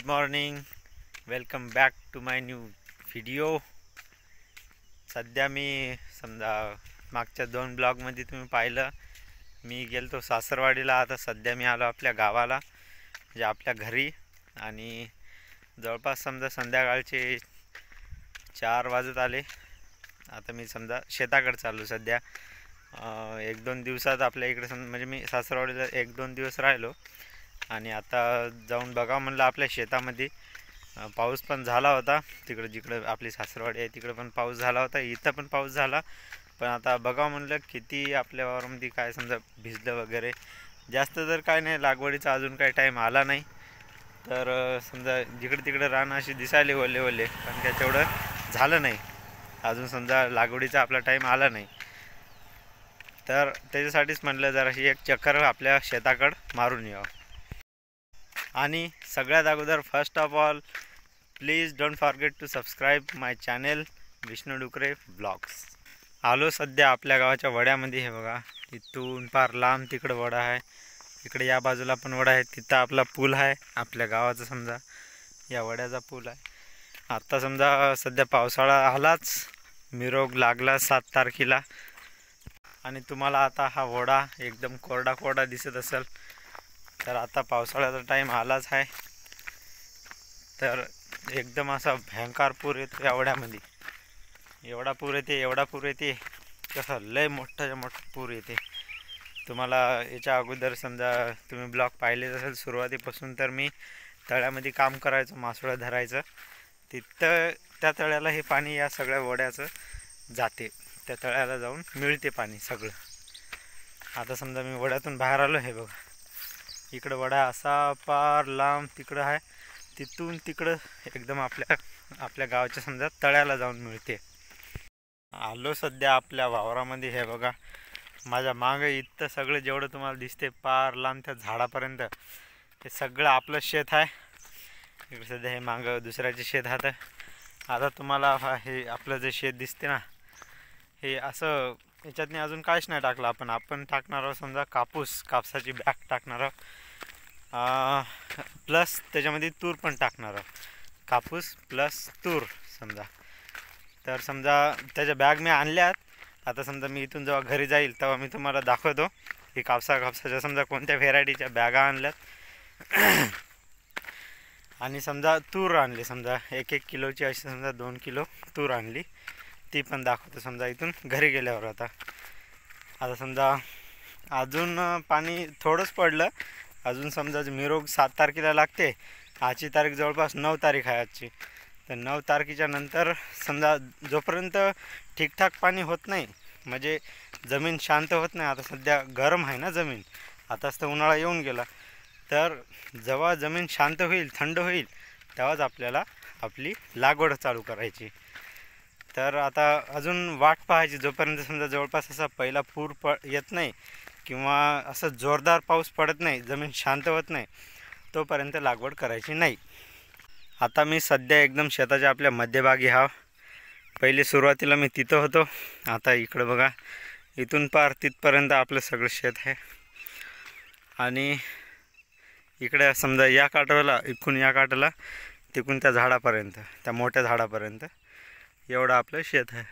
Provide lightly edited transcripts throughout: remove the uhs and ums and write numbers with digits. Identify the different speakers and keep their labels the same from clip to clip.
Speaker 1: Morning, welcome back to my new video. सध्या मी समजा मागच्या 2 ब्लॉगमध्ये तुम्ही पाहिलं, मी गेलतो सासरवाडीला. आता सध्या मी आलो आपल्या गावाला, म्हणजे आपल्या घरी. आणि जवळपास समजा संध्याकाळचे 4 वाजत आले. आता मी समजा शेताकडे चाललो सध्या. 1-2 दिवसात आपल्या इकडे म्हणजे मी सासरवाडीला 1-2 दिवस राहिलो. आणि आता जाऊन बघा म्हणलं आपल्या शेतामध्ये. पाऊस पण झाला होता तिकडं, जिकडं आपली सासरवाडी आहे तिकडं पण पाऊस झाला होता, इथं पण पाऊस झाला. पण आता बघा म्हणलं किती आपल्या वावरामध्ये काय समजा भिजलं वगैरे. जास्त तर काय नाही, लागवडीचा अजून काही टाईम आला नाही. तर समजा जिकडे तिकडे रान अशी दिसायले ओले ओले, पण काय तेवढं झालं नाही अजून. समजा लागवडीचा आपला टाईम आला नाही, तर त्याच्यासाठीच म्हटलं जराशी एक चक्कर आपल्या शेताकडं मारून यावं. आणि सगळ्यात अगोदर first of all, please don't forget to subscribe my channel Vishnu Dukare blogs. आलो सध्या आपल्या गावाच्या वड्यामध्ये. हे बघा, इथून पार लांब तिकडं वडा आहे, इकडे या बाजूला पण वडा आहे. तिथं आपला पूल आहे आपल्या गावाचा, समजा या वड्याचा पूल आहे. आत्ता समजा सध्या पावसाळा आलाच, मिरोग लागला 7 तारखेला. आणि तुम्हाला आता हा वडा एकदम कोरडा कोरडा दिसत असेल, तर आता पावसाळ्याचा टाईम आलाच आहे. तर एकदम असा भयंकर पूर येतो या वड्यामध्ये. एवढा पूर येते कसं, लय मोठा पूर येते. तुम्हाला याच्या अगोदर समजा तुम्ही ब्लॉग पाहिलेच असेल सुरुवातीपासून, तर मी तळ्यामध्ये काम करायचो, मासोळ्या धरायचं. तिथं त्या तळ्याला हे पाणी या सगळ्या वड्याचं जाते, त्या तळ्याला जाऊन मिळते पाणी सगळं. आता समजा मी वड्यातून बाहेर आलो. हे बघा, इकडं वडा असा पार लांब तिकडं आहे, तिथून तिकडं एकदम आपल्या गावाच्या समजा तळ्याला जाऊन मिळते. आलो सध्या आपल्या वावरामध्ये. हे बघा, माझ्या मागं इथं सगळं जेवढं तुम्हाला दिसते पार लांब त्या झाडापर्यंत, हे सगळं आपलं शेत आहे. इकडे सध्या हे मागं दुसऱ्याचे शेत आहे. आता तुम्हाला हे आपलं जे शेत दिसते ना, हे असं याच्यातनी अजून काहीच नाही टाकलं आपण टाकणार आहोत समजा कापसाची बॅग टाकणार आहोत, प्लस त्याच्यामध्ये तूर पण टाकणार आहोत. कापूस प्लस तूर समजा. तर समजा त्याच्या बॅग मी आणल्यात. आता समजा मी इथून जेव्हा घरी जाईल तेव्हा मी तुम्हाला दाखवतो की कापसाच्या समजा कोणत्या व्हेरायटीच्या बॅगा आणल्यात. आणि समजा तूर आणली, समजा 1-1 किलोची अशी समजा 2 किलो तूर आणली, ती पण दाखवतो समजा इथून घरी गेल्यावर. आता समजा अजून पाणी थोडंच पडलं. अजून समजा मिरोग 7 तारखेला लागते. आजची तारीख जवळपास 9 तारीख आहे आजची. तर 9 तारखेच्या नंतर समजा जोपर्यंत ठीकठाक पाणी होत नाही, म्हणजे जमीन शांत होत नाही. आता सध्या गरम आहे ना जमीन, आताच तर उन्हाळा येऊन गेला. तर जेव्हा जमीन शांत होईल, थंड होईल, तेव्हाच आपल्याला आपली लागवड चालू करायची. तर आता अजून वाट पाहायची, जोपर्यंत समजा जवळपास असा पहिला पूर येत नाही किंवा असं जोरदार पाऊस पडत नाही, जमीन शांत होत नाही, तोपर्यंत लागवड करायची नाही. आता मी सध्या एकदम शेताच्या आपल्या मध्यभागी हा. पहिले सुरुवातीला मी तिथं होतो, आता इकडं बघा, इथून पार तिथपर्यंत आपलं सगळं शेत आहे. आणि इकडे समजा या काठाला, इकडून या काठाला, तिकडून त्या झाडापर्यंत, त्या मोठ्या झाडापर्यंत एवढं आपलं शेत आहे.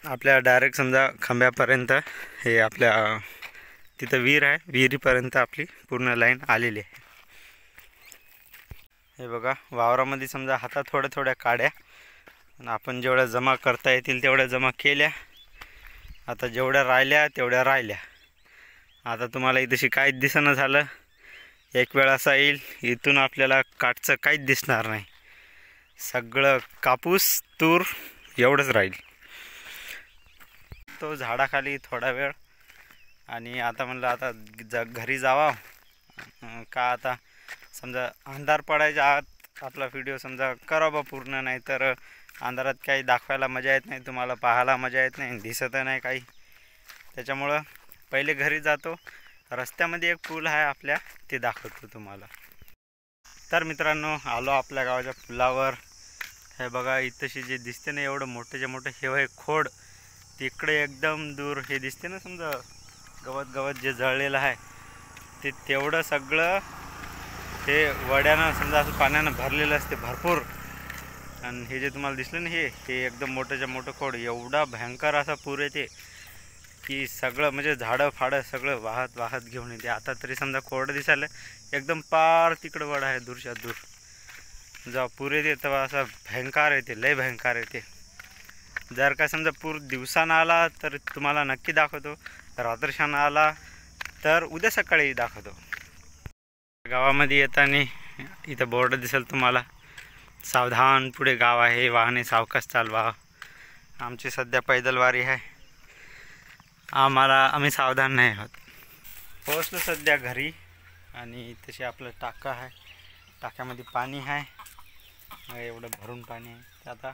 Speaker 1: आपल्या डायरेक्ट समजा खांब्यापर्यंत हे आपल्या तिथं विहीर आहे, विहिरीपर्यंत आपली पूर्ण लाईन आलेली आहे. हे बघा, वावरामध्ये समजा हातात थोड्या काड्या, आपण जेवढ्या जमा करता येतील तेवढ्या जमा केल्या. आता जेवढ्या राहिल्या तेवढ्या राहिल्या. आता तुम्हाला इथंशी काहीच दिसणं झालं. एक वेळ असा येईल इथून आपल्याला काठचं काहीच दिसणार नाही, सगळं कापूस तूर एवढंच राहील. तो झाडाखाली थोडा वेळ. आणि आता म्हणलं आता घरी जावा का. आता समजा अंधार पडायच्या आत आपला व्हिडिओ समजा करावा पूर्ण, नाही तर अंधारात काही दाखवायला मजा येत नाही, तुम्हाला पाहायला मजा येत नाही, दिसत नाही काही. त्याच्यामुळं पहिले घरी जातो. रस्त्यामध्ये एक पूल आहे आपल्या, ते दाखवतो तुम्हाला. तर मित्रांनो, आलो आपल्या गावाच्या पुलावर. हे बघा, इथंशी जे दिसते ना एवढं मोठे हे आहे खोड, तिकडे एकदम दूर हे दिसते ना समजा गवत जे जळलेलं आहे, ते तेवढं सगळं हे वड्यानं समजा असं पाण्यानं भरलेलं असते भरपूर. आणि हे जे तुम्हाला दिसलं ना हे एकदम मोठंच्या मोठं खोड, एवढा भयंकर असा पूर येते की सगळं म्हणजे झाडं फाडं सगळं वाहत वाहत घेऊन येते. आता तरी समजा कोरडं दिसायला एकदम पार तिकडं वडा आहे दूरच्या दूर. जेव्हा पूर येते तेव्हा असा भयंकर येते, लय भयंकर येते. जर का समजा पूर दिवसानं आला तर तुम्हाला नक्की दाखवतो, रात्रशानं आला तर उद्या सकाळी दाखवतो. गावामध्ये येताना इथं बोर्ड दिसेल तुम्हाला, सावधान पुढे गाव आहे, वाहने सावकाश चालवा. आमची सध्या पैदलवारी आहे, आम्ही सावधान नाही आहोत. पोहोचलो सध्या घरी आणि तसे आपलं टाका आहे, टाक्यामध्ये पाणी आहे, एवढं भरून पाणी आहे. आता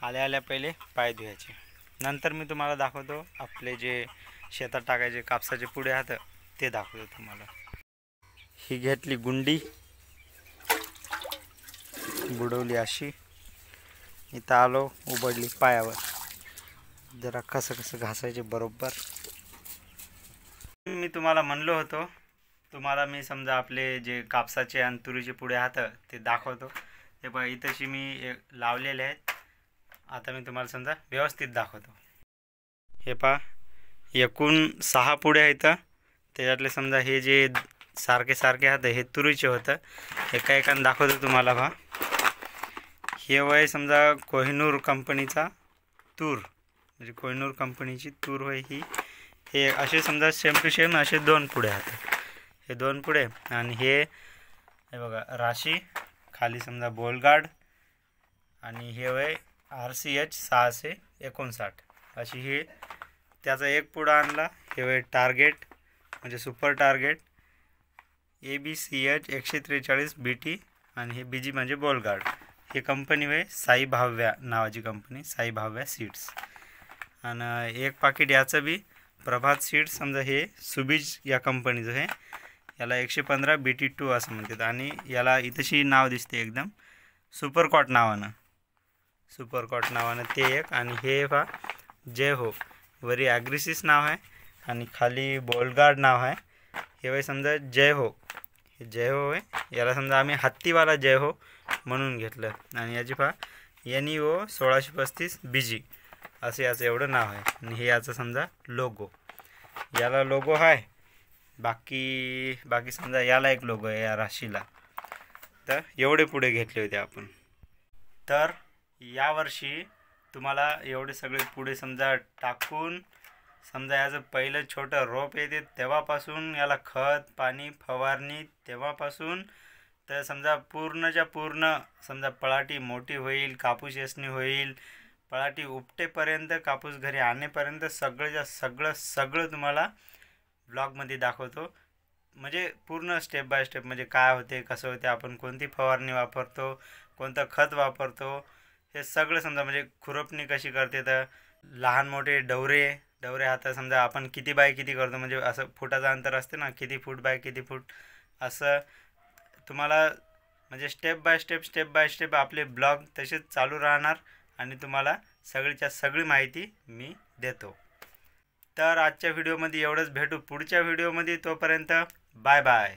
Speaker 1: आल्या आल्या पहिले पाय धुवायचे, नंतर मी तुम्हाला दाखवतो आपले जे शेतात टाकायचे कापसाचे पुढे आहेत ते दाखवतो तुम्हाला. ही घेतली गुंडी, बुडवली अशी, इथं आलो, उबडली पायावर. जरा कसं घासायचे बरोबर. मी तुम्हाला म्हणलो होतो तुम्हाला मी समजा आपले जे कापसाचे आणि तुरीचे पुढे आहेत ते दाखवतो. हे बघा इथंशी मी लावलेले आहेत. आता मी तुम्हाला समजा व्यवस्थित दाखवतो. हे पहा एकूण 6 पुढे आहेत. त्याच्यातले समजा हे जे सारखे आहेत हे तुरीचे होतं. एकाने दाखवतो तुम्हाला. पहा हे वय समजा कोहिनूर कंपनीचा तूर, म्हणजे कोहिनूर कंपनीची तूर होय ही. हे असे समजा सेम टू सेम असे 2 पुढे आहेत. हे 2 पुढे आणि हे बघा राशी खाली समजा बोलगाड. आणि हे वय RCH 659 अशी ही. त्याचा एक पुढा आणला. हे वय टार्गेट म्हणजे सुपर टार्गेट ABCH 143 BT आणि हे BG म्हणजे बोलगाड. ही कंपनी वय साई भाव्या नावाची कंपनी, साई भाव्या सीड्स. आणि एक पाकिट याचं बी प्रभात सीड्स समजा हे सुबीज या कंपनीचं आहे. याला 115 BT2 असं म्हणतात. आणि याला इथंशी नाव दिसते एकदम सुपरकॉट नावानं, सुपरकॉट नावानं ते एक. आणि हे पहा जय हो वरी ॲग्रिसिस नाव आहे आणि खाली बोलगार्ड नाव आहे. हे वय समजा जय हो, हे जय हो आहे. याला समजा आम्ही हत्तीवाला जय हो म्हणून घेतलं. आणि याची पहा NEO 1635 BG असे याचं एवढं नाव आहे. आणि हे याचं समजा लोगो, याला लोगो आहे. बाकी समजा याला एक लोगो आहे या राशीला. तर एवढे पुढे घेतले होते आपण. तर यावर्षी तुम्हाला एवढे सगळे पुढे समजा टाकून समजा याचं पहिलं छोटं रोप येते तेव्हापासून याला खत पाणी फवारणी तेव्हापासून तर समजा पूर्णच्या पूर्ण समजा पळाटी मोठी होईल, कापूस येसणी होईल, पळाटी उपटेपर्यंत, कापूस घरी आणेपर्यंत सगळं तुम्हाला ब्लॉगमध्ये दाखवतो. म्हणजे पूर्ण स्टेप बाय स्टेप म्हणजे काय होते कसं होते, आपण कोणती फवारणी वापरतो, कोणतं खत वापरतो, हे सगळं समजा म्हणजे खुरपणी कशी करते. तर लहान मोठे डवरे आता समजा आपण किती बाय किती करतो, म्हणजे असं फुटाचं अंतर असते ना, किती फूट बाय किती फूट, असं तुम्हाला म्हणजे स्टेप बाय स्टेप आपले ब्लॉग तसेच चालू राहणार आणि तुम्हाला सगळीच्या सगळी माहिती मी देतो. तर आजच्या व्हिडिओमध्ये एवढंच. भेटू पुढच्या व्हिडिओमध्ये. तोपर्यंत बाय बाय.